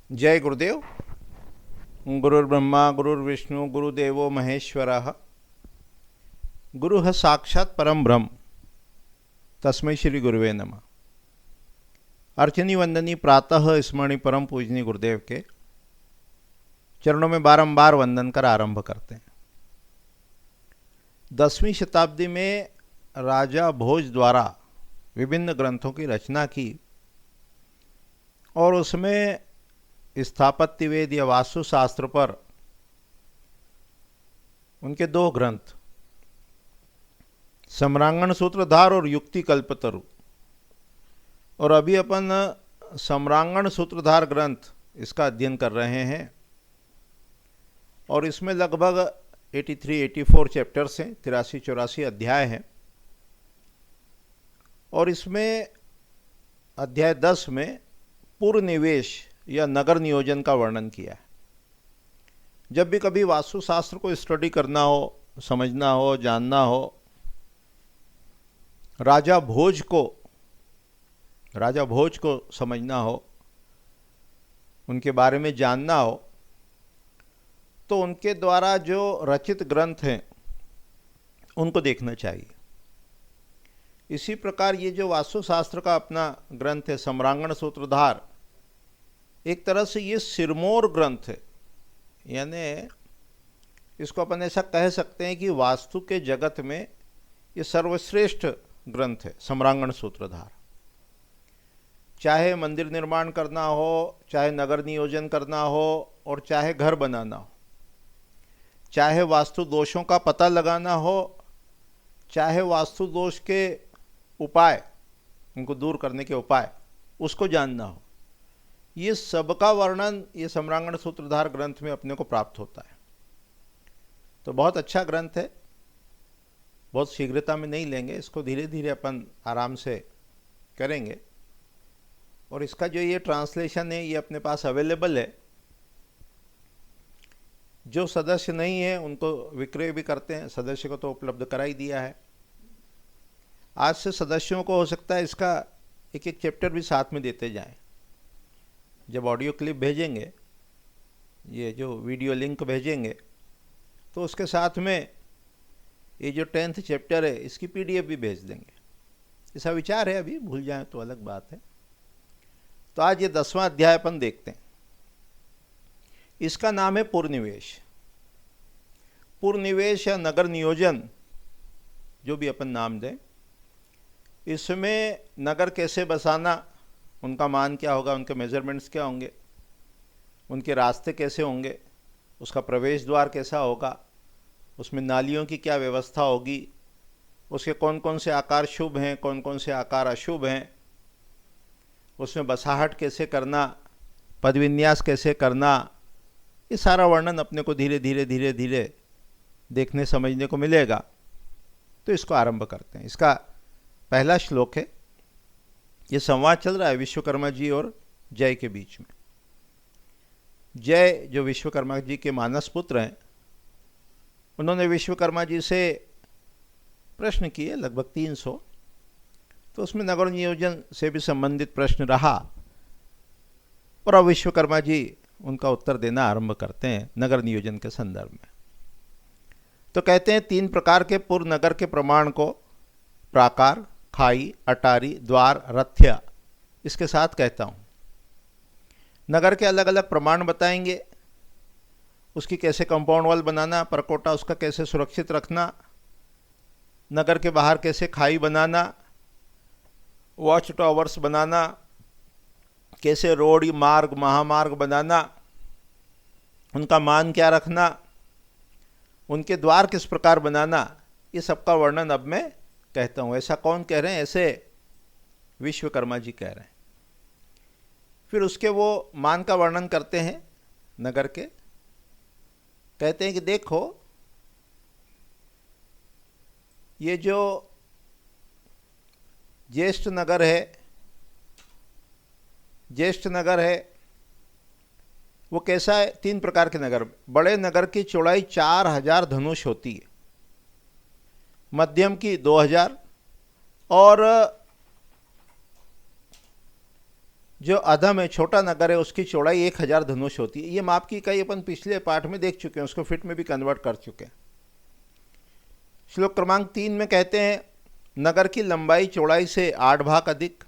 जय गुरुदेव। गुरुर्ब्रह्मा गुरुर्विष्णु गुरुदेवो महेश्वरः। गुरुः साक्षात् परम ब्रह्म तस्मै श्री गुरुवे नमः। अर्चनी वंदनी प्रातः स्मरणी परम पूजनी गुरुदेव के चरणों में बारंबार वंदन कर आरंभ करते हैं। 10वीं शताब्दी में राजा भोज द्वारा विभिन्न ग्रंथों की रचना की और उसमें स्थापत्य वेद या वास्तुशास्त्र पर उनके दो ग्रंथ सम्रांगण सूत्रधार और युक्ति कल्पतरु, और अभी अपन सम्रांगण सूत्रधार ग्रंथ इसका अध्ययन कर रहे हैं और इसमें लगभग 83-84 चैप्टर्स हैं, 83-84 अध्याय हैं। और इसमें अध्याय 10 में पूर्व निवेश या नगर नियोजन का वर्णन किया है। जब भी कभी वास्तुशास्त्र को स्टडी करना हो, समझना हो, जानना हो, राजा भोज को समझना हो, उनके बारे में जानना हो, तो उनके द्वारा जो रचित ग्रंथ हैं उनको देखना चाहिए। इसी प्रकार ये जो वास्तुशास्त्र का अपना ग्रंथ है सम्रांगण सूत्रधार, एक तरह से ये सिरमौर ग्रंथ है, यानी इसको अपन ऐसा कह सकते हैं कि वास्तु के जगत में ये सर्वश्रेष्ठ ग्रंथ है सम्रांगण सूत्रधार। चाहे मंदिर निर्माण करना हो, चाहे नगर नियोजन करना हो, और चाहे घर बनाना हो, चाहे वास्तु दोषों का पता लगाना हो, चाहे वास्तु दोष के उपाय, उनको दूर करने के उपाय उसको जानना हो, ये सबका वर्णन ये सम्रांगण सूत्रधार ग्रंथ में अपने को प्राप्त होता है। तो बहुत अच्छा ग्रंथ है, बहुत शीघ्रता में नहीं लेंगे, इसको धीरे धीरे अपन आराम से करेंगे। और इसका जो ये ट्रांसलेशन है ये अपने पास अवेलेबल है। जो सदस्य नहीं है उनको विक्रय भी करते हैं, सदस्य को तो उपलब्ध करा ही दिया है। आज से सदस्यों को हो सकता है इसका एक एक चैप्टर भी साथ में देते जाएं। जब ऑडियो क्लिप भेजेंगे, ये जो वीडियो लिंक भेजेंगे, तो उसके साथ में ये जो 10th चैप्टर है इसकी PDF भी भेज देंगे। ऐसा विचार है, अभी भूल जाएं तो अलग बात है। तो आज ये 10वां अध्याय अपन देखते हैं। इसका नाम है पूर्वनिवेश। पूर्वनिवेश या नगर नियोजन, जो भी अपन नाम दें, इसमें नगर कैसे बसाना, उनका मान क्या होगा, उनके मेजरमेंट्स क्या होंगे, उनके रास्ते कैसे होंगे, उसका प्रवेश द्वार कैसा होगा, उसमें नालियों की क्या व्यवस्था होगी, उसके कौन कौन से आकार शुभ हैं, कौन कौन से आकार अशुभ हैं, उसमें बसाहट कैसे करना, पदविन्यास कैसे करना, ये सारा वर्णन अपने को धीरे धीरे देखने समझने को मिलेगा। तो इसको आरंभ करते हैं। इसका पहला श्लोक है। ये संवाद चल रहा है विश्वकर्मा जी और जय के बीच में। जय जो विश्वकर्मा जी के मानस पुत्र हैं, उन्होंने विश्वकर्मा जी से प्रश्न किए लगभग 300। तो उसमें नगर नियोजन से भी संबंधित प्रश्न रहा और अब विश्वकर्मा जी उनका उत्तर देना आरंभ करते हैं नगर नियोजन के संदर्भ में। तो कहते हैं 3 प्रकार के पूर्व नगर के प्रमाण को प्राकार, खाई, अटारी, द्वार, रथ्या, इसके साथ कहता हूँ। नगर के अलग अलग प्रमाण बताएंगे, उसकी कैसे कंपाउंड वॉल बनाना, परकोटा उसका कैसे सुरक्षित रखना, नगर के बाहर कैसे खाई बनाना, वॉच टावर्स बनाना, कैसे रोड, मार्ग, महामार्ग बनाना, उनका मान क्या रखना, उनके द्वार किस प्रकार बनाना, ये सबका वर्णन अब मैं कहता हूँ। ऐसा कौन कह रहे हैं? ऐसे विश्वकर्मा जी कह रहे हैं। फिर उसके वो मान का वर्णन करते हैं नगर के। कहते हैं कि देखो, ये जो ज्येष्ठ नगर है वो कैसा है? 3 प्रकार के नगर। बड़े नगर की चौड़ाई 4000 धनुष होती है, मध्यम की 2000, और जो अधम है, छोटा नगर है, उसकी चौड़ाई 1000 धनुष होती है। ये माप की इकाई अपन पिछले पाठ में देख चुके हैं, उसको फिट में भी कन्वर्ट कर चुके हैं। श्लोक क्रमांक 3 में कहते हैं, नगर की लंबाई चौड़ाई से 8 भाग अधिक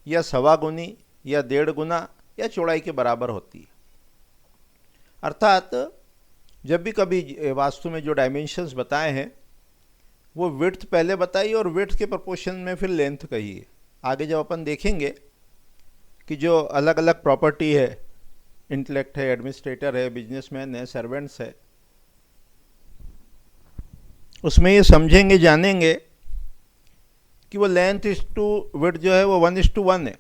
या सवा गुनी या 1.5 गुना या चौड़ाई के बराबर होती है। अर्थात जब भी कभी वास्तु में जो डायमेंशंस बताए हैं वो विड्थ पहले बताइए और विड्थ के प्रोपोर्शन में फिर लेंथ कहिए। आगे जब अपन देखेंगे कि जो अलग अलग प्रॉपर्टी है, इंटेलेक्ट है, एडमिनिस्ट्रेटर है, बिजनेसमैन है, सर्वेंट्स है, उसमें ये समझेंगे, जानेंगे कि वो लेंथ इज टू विड्थ जो है वो 1:1 है।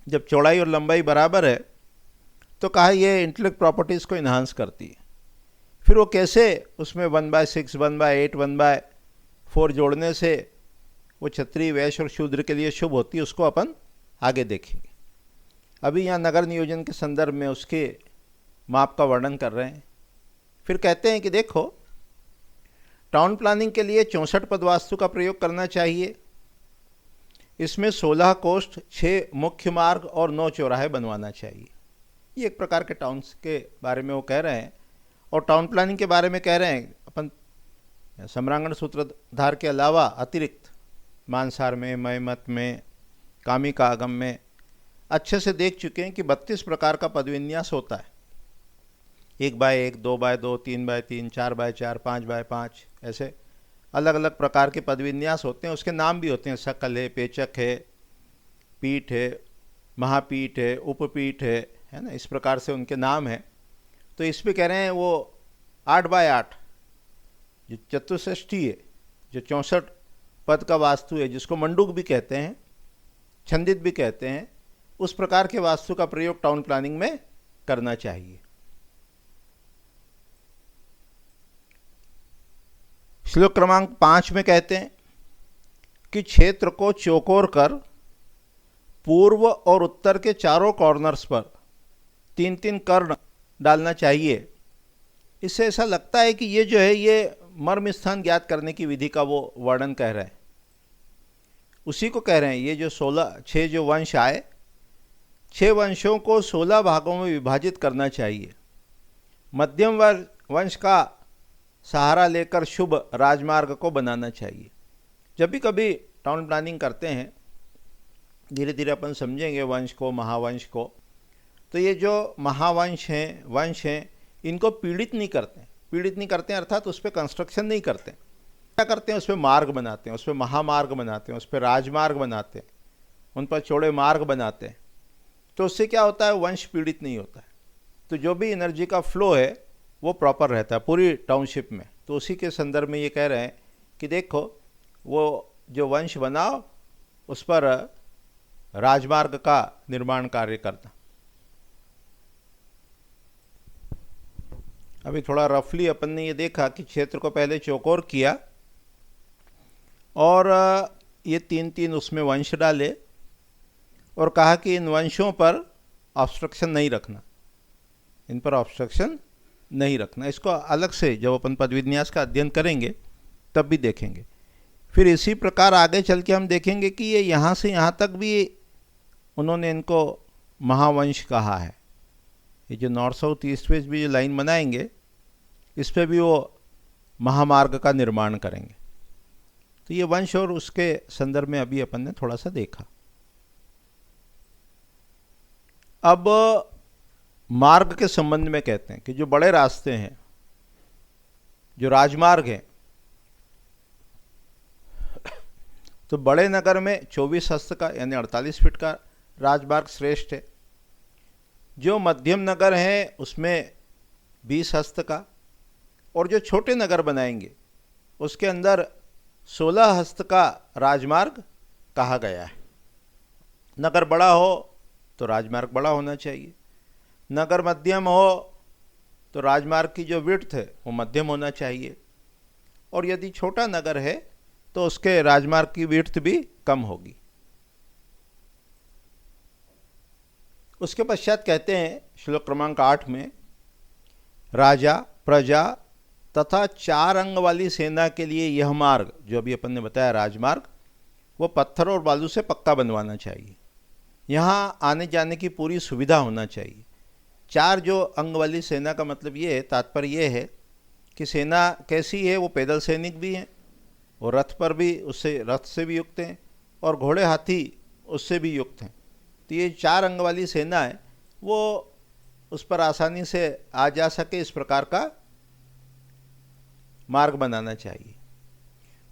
जब चौड़ाई और लंबाई बराबर है तो कहा ये इंटेलेक्ट प्रॉपर्टीज़ को इन्हांस करती है। फिर वो कैसे उसमें 1/6, 1/8, 1/4 जोड़ने से वो क्षत्रिय, वैश्य और शूद्र के लिए शुभ होती है, उसको अपन आगे देखेंगे। अभी यहाँ नगर नियोजन के संदर्भ में उसके माप का वर्णन कर रहे हैं। फिर कहते हैं कि देखो, टाउन प्लानिंग के लिए 64 पद वास्तु का प्रयोग करना चाहिए। इसमें 16 कोष्ठ, 6 मुख्य मार्ग और 9 चौराहे बनवाना चाहिए। ये एक प्रकार के टाउन्स के बारे में वो कह रहे हैं। और टाउन प्लानिंग के बारे में कह रहे हैं अपन सम्रांगण सूत्रधार के अलावा अतिरिक्त मानसार में, मयमत में, कामिका आगम में अच्छे से देख चुके हैं कि 32 प्रकार का पदविन्यास होता है। 1/1, 2/2, 3/3, 4/4, 5/5 ऐसे अलग अलग प्रकार के पदविन्यास होते हैं। उसके नाम भी होते हैं, सकल है, पेचक है, पीठ है, महापीठ है, उपपीठ है ना, इस प्रकार से उनके नाम हैं। तो इस पे कह रहे हैं वो 8/8 जो चतुष्षष्ठी है, जो 64 पद का वास्तु है, जिसको मंडूक भी कहते हैं, छंदित भी कहते हैं, उस प्रकार के वास्तु का प्रयोग टाउन प्लानिंग में करना चाहिए। श्लोक क्रमांक 5 में कहते हैं कि क्षेत्र को चौकोर कर पूर्व और उत्तर के चारों कॉर्नर्स पर 3-3 कर्ण डालना चाहिए। इससे ऐसा लगता है कि ये जो है ये मर्म स्थान ज्ञात करने की विधि का वो वर्णन कह रहे हैं, उसी को कह रहे हैं। ये जो 6 जो वंश आए, 6 वंशों को 16 भागों में विभाजित करना चाहिए। मध्यम वंश का सहारा लेकर शुभ राजमार्ग को बनाना चाहिए। जब भी कभी टाउन प्लानिंग करते हैं, धीरे धीरे अपन समझेंगे वंश को, महावंश को, तो ये जो महावंश हैं, वंश हैं, इनको पीड़ित नहीं करते हैं अर्थात उस पर कंस्ट्रक्शन नहीं करते हैं। क्या करते हैं? उस पर मार्ग बनाते हैं, उस पर महामार्ग बनाते हैं, उस पर राजमार्ग बनाते हैं, उन पर चौड़े मार्ग बनाते हैं। तो उससे क्या होता है? वंश पीड़ित नहीं होता है। तो जो भी एनर्जी का फ्लो है वो प्रॉपर रहता है पूरी टाउनशिप में। तो उसी के संदर्भ में ये कह रहे हैं कि देखो, वो जो वंश बनाओ उस पर राजमार्ग का निर्माण कार्य करना। अभी थोड़ा रफली अपन ने ये देखा कि क्षेत्र को पहले चौकोर किया और ये 3-3 उसमें वंश डाले और कहा कि इन वंशों पर ऑब्स्ट्रक्शन नहीं रखना, इन पर ऑब्स्ट्रक्शन नहीं रखना। इसको अलग से जब अपन पदविन्यास का अध्ययन करेंगे तब भी देखेंगे। फिर इसी प्रकार आगे चल के हम देखेंगे कि ये यहाँ से यहाँ तक भी उन्होंने इनको महावंश कहा है। ये जो नॉर्थ साउथ ईस्ट वेस्ट भी जो लाइन बनाएंगे, इस पर भी वो महामार्ग का निर्माण करेंगे। तो ये वंश और उसके संदर्भ में अभी अपन ने थोड़ा सा देखा। अब मार्ग के संबंध में कहते हैं कि जो बड़े रास्ते हैं, जो राजमार्ग हैं, तो बड़े नगर में 24 हस्त का यानी 48 फीट का राजमार्ग श्रेष्ठ है। जो मध्यम नगर हैं उसमें 20 हस्त का, और जो छोटे नगर बनाएंगे उसके अंदर 16 हस्त का राजमार्ग कहा गया है। नगर बड़ा हो तो राजमार्ग बड़ा होना चाहिए, नगर मध्यम हो तो राजमार्ग की जो विड्थ है वो मध्यम होना चाहिए, और यदि छोटा नगर है तो उसके राजमार्ग की विड्थ भी कम होगी। उसके पश्चात कहते हैं श्लोक क्रमांक 8 में, राजा, प्रजा तथा 4 अंग वाली सेना के लिए यह मार्ग, जो अभी अपन ने बताया राजमार्ग, वो पत्थर और बालू से पक्का बनवाना चाहिए। यहाँ आने जाने की पूरी सुविधा होना चाहिए। 4 जो अंग वाली सेना का मतलब ये है, तात्पर्य ये है कि सेना कैसी है, वो पैदल सैनिक भी हैं, और रथ पर भी, उससे रथ से भी युक्त हैं, और घोड़े हाथी उससे भी युक्त हैं। तो ये 4 अंग वाली सेना है, वो उस पर आसानी से आ जा सके, इस प्रकार का मार्ग बनाना चाहिए।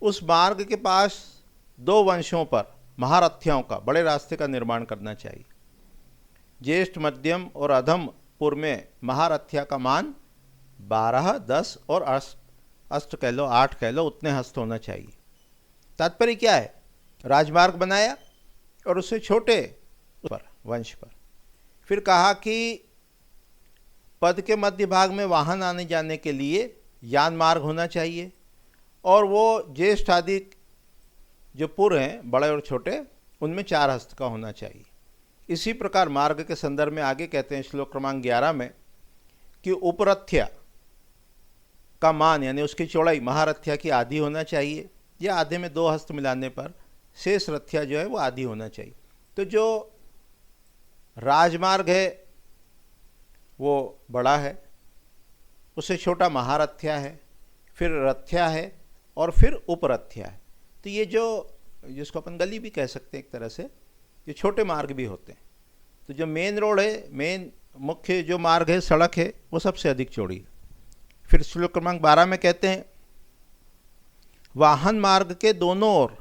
उस मार्ग के पास 2 वंशों पर महारथियों का बड़े रास्ते का निर्माण करना चाहिए। ज्येष्ठ, मध्यम और अधम पुर में महारथिया का मान 12, 10 और अष्ट कह लो, 8 कह लो, उतने हस्त होना चाहिए। तात्पर्य क्या है? राजमार्ग बनाया और उससे छोटे पर वंश पर फिर कहा कि पद के मध्य भाग में वाहन आने जाने के लिए यान मार्ग होना चाहिए, और वो ज्येष्ठ आदि जो पुर हैं, बड़े और छोटे, उनमें 4 हस्त का होना चाहिए। इसी प्रकार मार्ग के संदर्भ में आगे कहते हैं श्लोक क्रमांक 11 में कि उपरथ्या का मान यानी उसकी चौड़ाई महारथ्या की आधी होना चाहिए, या आधे में 2 हस्त मिलाने पर शेष रथ्या जो है वो आधी होना चाहिए। तो जो राजमार्ग है वो बड़ा है, उससे छोटा महारथ्या है, फिर रथ्या है, और फिर उपरथ्या है। तो ये जो, जिसको अपन गली भी कह सकते हैं एक तरह से, ये छोटे मार्ग भी होते हैं। तो जो मेन रोड है, मेन मुख्य जो मार्ग है, सड़क है, वो सबसे अधिक चौड़ी है। फिर श्लोक क्रमांक 12 में कहते हैं वाहन मार्ग के दोनों ओर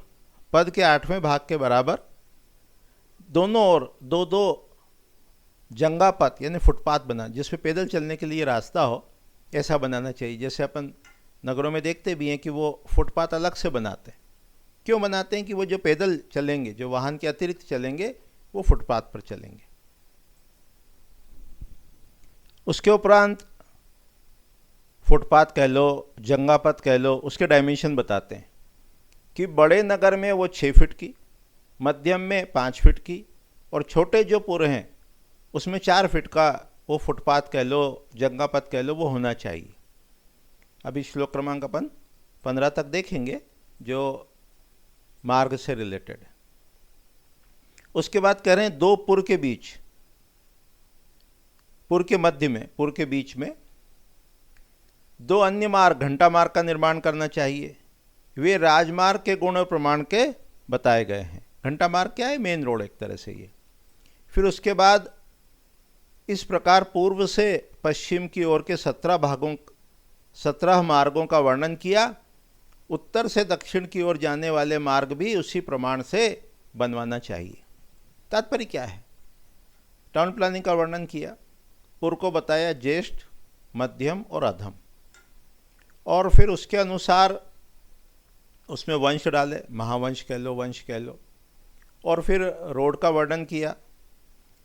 पद के 8वें भाग के बराबर दोनों ओर 2-2 जंगा पथ यानी फुटपाथ बना, जिसपे पैदल चलने के लिए रास्ता हो, ऐसा बनाना चाहिए। जैसे अपन नगरों में देखते भी हैं कि वो फुटपाथ अलग से बनाते हैं। क्यों बनाते हैं? कि वो जो पैदल चलेंगे, जो वाहन के अतिरिक्त चलेंगे, वो फुटपाथ पर चलेंगे। उसके उपरांत फुटपाथ कह लो, जंगापथ कह लो, उसके डायमेंशन बताते हैं कि बड़े नगर में वो 6 फीट की, मध्यम में 5 फीट की, और छोटे जो पुर हैं उसमें 4 फीट का वो फुटपाथ कह लो, जंगापथ कह लो, वो होना चाहिए। अभी श्लोक क्रमांक अपन 15 तक देखेंगे जो मार्ग से रिलेटेड है। उसके बाद कह रहे हैं 2 पुर के बीच, पुर के मध्य में, पुर के बीच में 2 अन्य मार्ग, घंटा मार्ग का निर्माण करना चाहिए। वे राजमार्ग के गुण और प्रमाण के बताए गए हैं। घंटा मार्ग क्या है? मेन रोड एक तरह से ये। फिर उसके बाद इस प्रकार पूर्व से पश्चिम की ओर के 17 मार्गों का वर्णन किया। उत्तर से दक्षिण की ओर जाने वाले मार्ग भी उसी प्रमाण से बनवाना चाहिए। तात्पर्य क्या है? टाउन प्लानिंग का वर्णन किया, पुर को बताया ज्येष्ठ, मध्यम और अधम, और फिर उसके अनुसार उसमें वंश डाले, महावंश कह लो, वंश कह लो, और फिर रोड का वर्णन किया।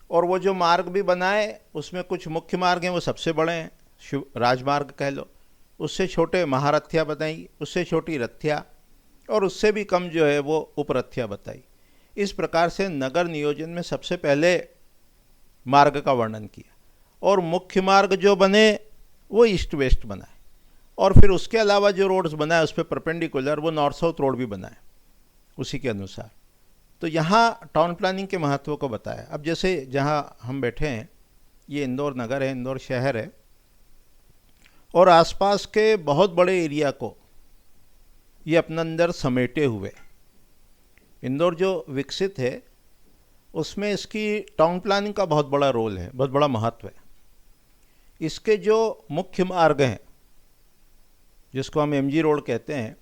और वो जो मार्ग भी बनाए उसमें कुछ मुख्य मार्ग हैं, वो सबसे बड़े हैं, राजमार्ग कह लो, उससे छोटे महारथ्या बताई, उससे छोटी रथ्या, और उससे भी कम जो है वो उपरथ्या बताई। इस प्रकार से नगर नियोजन में सबसे पहले मार्ग का वर्णन किया, और मुख्य मार्ग जो बने वो ईस्ट वेस्ट बनाए, और फिर उसके अलावा जो रोड्स बनाए उस पर परपेंडिकुलर वो नॉर्थ साउथ रोड भी बनाए उसी के अनुसार। तो यहाँ टाउन प्लानिंग के महत्व को बताया। अब जैसे जहाँ हम बैठे हैं ये इंदौर नगर है, इंदौर शहर है, और आसपास के बहुत बड़े एरिया को ये अपने अंदर समेटे हुए। इंदौर जो विकसित है उसमें इसकी टाउन प्लानिंग का बहुत बड़ा रोल है, बहुत बड़ा महत्व है। इसके जो मुख्य मार्ग हैं जिसको हम एमजी रोड कहते हैं,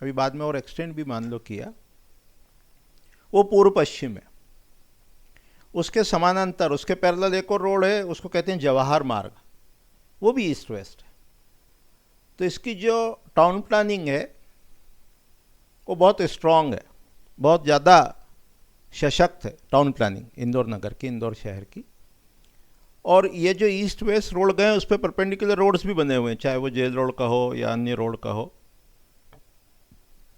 अभी बाद में और एक्सटेंड भी मान लो किया, वो पूर्व पश्चिम है। उसके समानांतर, उसके पैरेलल एक और रोड है, उसको कहते हैं जवाहर मार्ग, वो भी ईस्ट वेस्ट है। तो इसकी जो टाउन प्लानिंग है वो बहुत स्ट्रॉन्ग है, बहुत ज़्यादा सशक्त है टाउन प्लानिंग इंदौर नगर की, इंदौर शहर की। और ये जो ईस्ट वेस्ट रोड गए उस पर परपेंडिकुलर रोड्स भी बने हुए हैं, चाहे वो जेल रोड का हो या अन्य रोड का हो।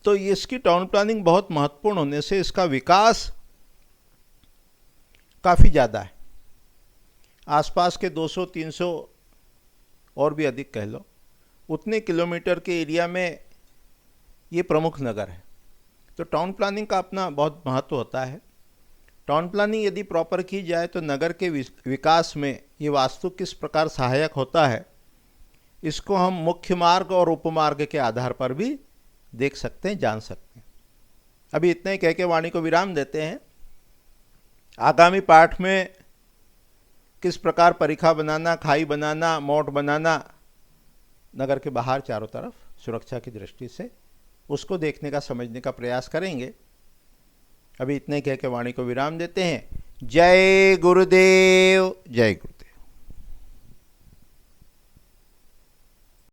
तो इसकी टाउन प्लानिंग बहुत महत्वपूर्ण होने से इसका विकास काफ़ी ज़्यादा है। आसपास के 200-300 और भी अधिक कह लो, उतने किलोमीटर के एरिया में ये प्रमुख नगर है। तो टाउन प्लानिंग का अपना बहुत महत्व होता है। टाउन प्लानिंग यदि प्रॉपर की जाए तो नगर के विकास में ये वास्तु किस प्रकार सहायक होता है, इसको हम मुख्य मार्ग और उपमार्ग के आधार पर भी देख सकते हैं, जान सकते हैं। अभी इतने ही कह के वाणी को विराम देते हैं। आगामी पाठ में किस प्रकार परिखा बनाना, खाई बनाना, मोट बनाना नगर के बाहर चारों तरफ सुरक्षा की दृष्टि से, उसको देखने का, समझने का प्रयास करेंगे। अभी इतने कह के वाणी को विराम देते हैं। जय गुरुदेव, जय गुरु।